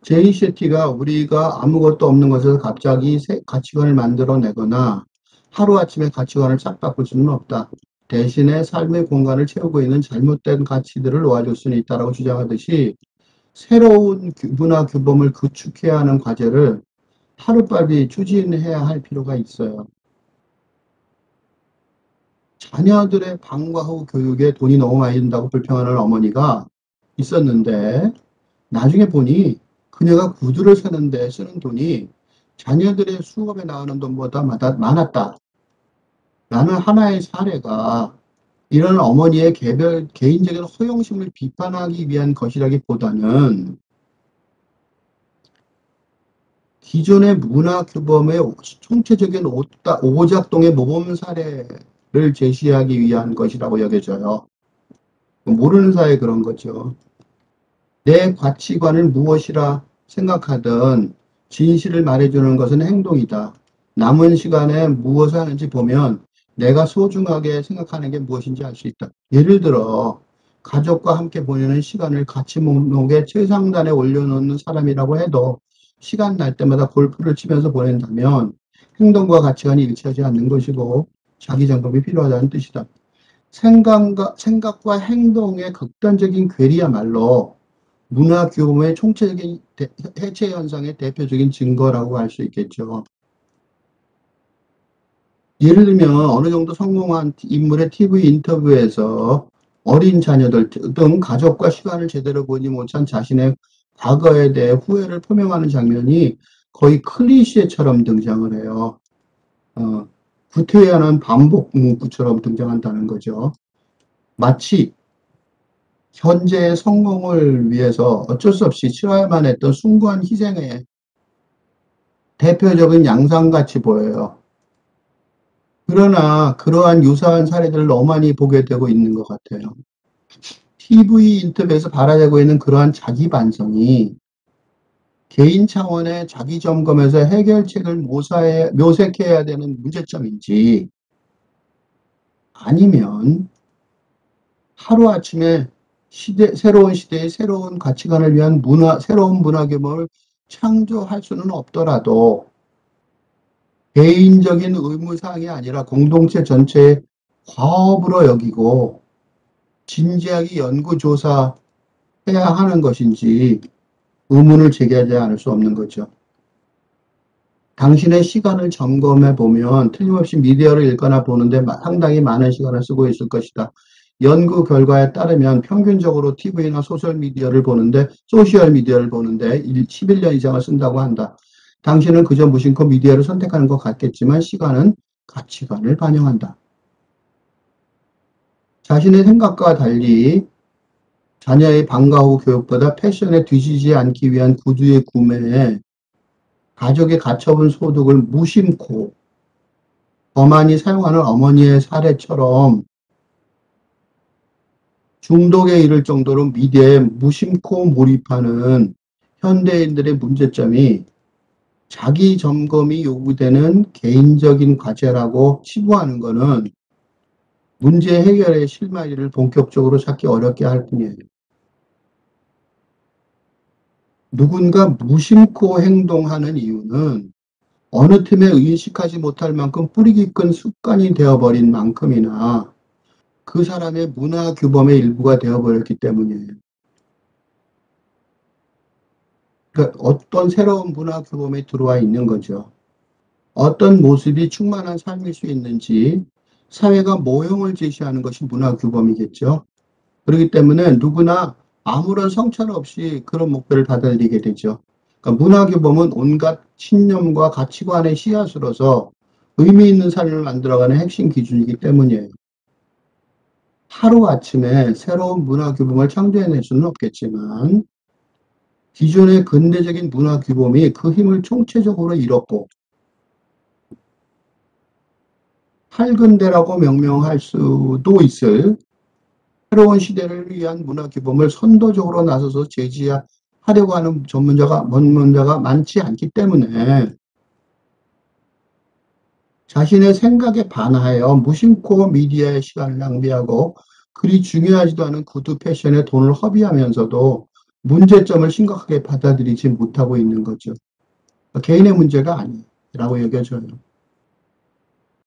제이 셰티가 우리가 아무것도 없는 것에서 갑자기 새 가치관을 만들어내거나 하루아침에 가치관을 싹 바꿀 수는 없다. 대신에 삶의 공간을 채우고 있는 잘못된 가치들을 놓아줄 수는 있다라고 주장하듯이 새로운 문화 규범을 구축해야 하는 과제를 하루빨리 추진해야 할 필요가 있어요. 자녀들의 방과 후 교육에 돈이 너무 많이 든다고 불평하는 어머니가 있었는데 나중에 보니 그녀가 구두를 사는데 쓰는 돈이 자녀들의 수업에 나가는 돈보다 많았다. 라는 하나의 사례가 이런 어머니의 개인적인 허영심을 비판하기 위한 것이라기보다는 기존의 문화 규범의 총체적인 오작동의 모범 사례를 제시하기 위한 것이라고 여겨져요. 모르는 사이에 그런 거죠. 내 가치관을 무엇이라 생각하든 진실을 말해주는 것은 행동이다. 남은 시간에 무엇을 하는지 보면 내가 소중하게 생각하는 게 무엇인지 알 수 있다. 예를 들어 가족과 함께 보내는 시간을 가치 목록의 최상단에 올려놓는 사람이라고 해도 시간 날 때마다 골프를 치면서 보낸다면 행동과 가치관이 일치하지 않는 것이고 자기 점검이 필요하다는 뜻이다. 생각과 행동의 극단적인 괴리야말로 문화 규범의 총체적인 해체 현상의 대표적인 증거라고 할 수 있겠죠. 예를 들면 어느 정도 성공한 인물의 TV 인터뷰에서 어린 자녀들 등 가족과 시간을 제대로 보지 못한 자신의 과거에 대해 후회를 표명하는 장면이 거의 클리셰처럼 등장을 해요. 구태연한 반복 문구처럼 등장한다는 거죠. 마치 현재의 성공을 위해서 어쩔 수 없이 치러야만 했던 숭고한 희생의 대표적인 양상같이 보여요. 그러나 그러한 유사한 사례들을 너무 많이 보게 되고 있는 것 같아요. TV 인터뷰에서 발화되고 있는 그러한 자기 반성이 개인 차원의 자기 점검에서 해결책을 묘색해야 되는 문제점인지 아니면 하루아침에 새로운 시대의 새로운 가치관을 위한 새로운 문화 규범을 창조할 수는 없더라도 개인적인 의무사항이 아니라 공동체 전체의 과업으로 여기고 진지하게 연구조사해야 하는 것인지 의문을 제기하지 않을 수 없는 거죠. 당신의 시간을 점검해 보면 틀림없이 미디어를 읽거나 보는데 상당히 많은 시간을 쓰고 있을 것이다. 연구 결과에 따르면 평균적으로 TV나 소셜미디어를 보는데 11년 이상을 쓴다고 한다. 당신은 그저 무심코 미디어를 선택하는 것 같겠지만 시간은 가치관을 반영한다. 자신의 생각과 달리 자녀의 방과 후 교육보다 패션에 뒤지지 않기 위한 구두의 구매에 가족의 가처분 소득을 무심코 거만히 사용하는 어머니의 사례처럼 중독에 이를 정도로 미디어에 무심코 몰입하는 현대인들의 문제점이 자기 점검이 요구되는 개인적인 과제라고 치부하는 것은 문제 해결의 실마리를 본격적으로 찾기 어렵게 할 뿐이에요. 누군가 무심코 행동하는 이유는 어느 틈에 의식하지 못할 만큼 뿌리 깊은 습관이 되어버린 만큼이나 그 사람의 문화 규범의 일부가 되어버렸기 때문이에요. 그러니까 어떤 새로운 문화 규범에 들어와 있는 거죠. 어떤 모습이 충만한 삶일 수 있는지 사회가 모형을 제시하는 것이 문화 규범이겠죠. 그렇기 때문에 누구나 아무런 성찰 없이 그런 목표를 받아들이게 되죠. 그러니까 문화 규범은 온갖 신념과 가치관의 씨앗으로서 의미 있는 삶을 만들어가는 핵심 기준이기 때문이에요. 하루아침에 새로운 문화 규범을 창조해낼 수는 없겠지만 기존의 근대적인 문화 규범이 그 힘을 총체적으로 잃었고 탈근대라고 명명할 수도 있을 새로운 시대를 위한 문화 규범을 선도적으로 나서서 제시하려고 하는 전문가가 많지 않기 때문에 자신의 생각에 반하여 무심코 미디어의 시간을 낭비하고 그리 중요하지도 않은 구두 패션에 돈을 허비하면서도 문제점을 심각하게 받아들이지 못하고 있는 거죠. 개인의 문제가 아니라고 여겨져요.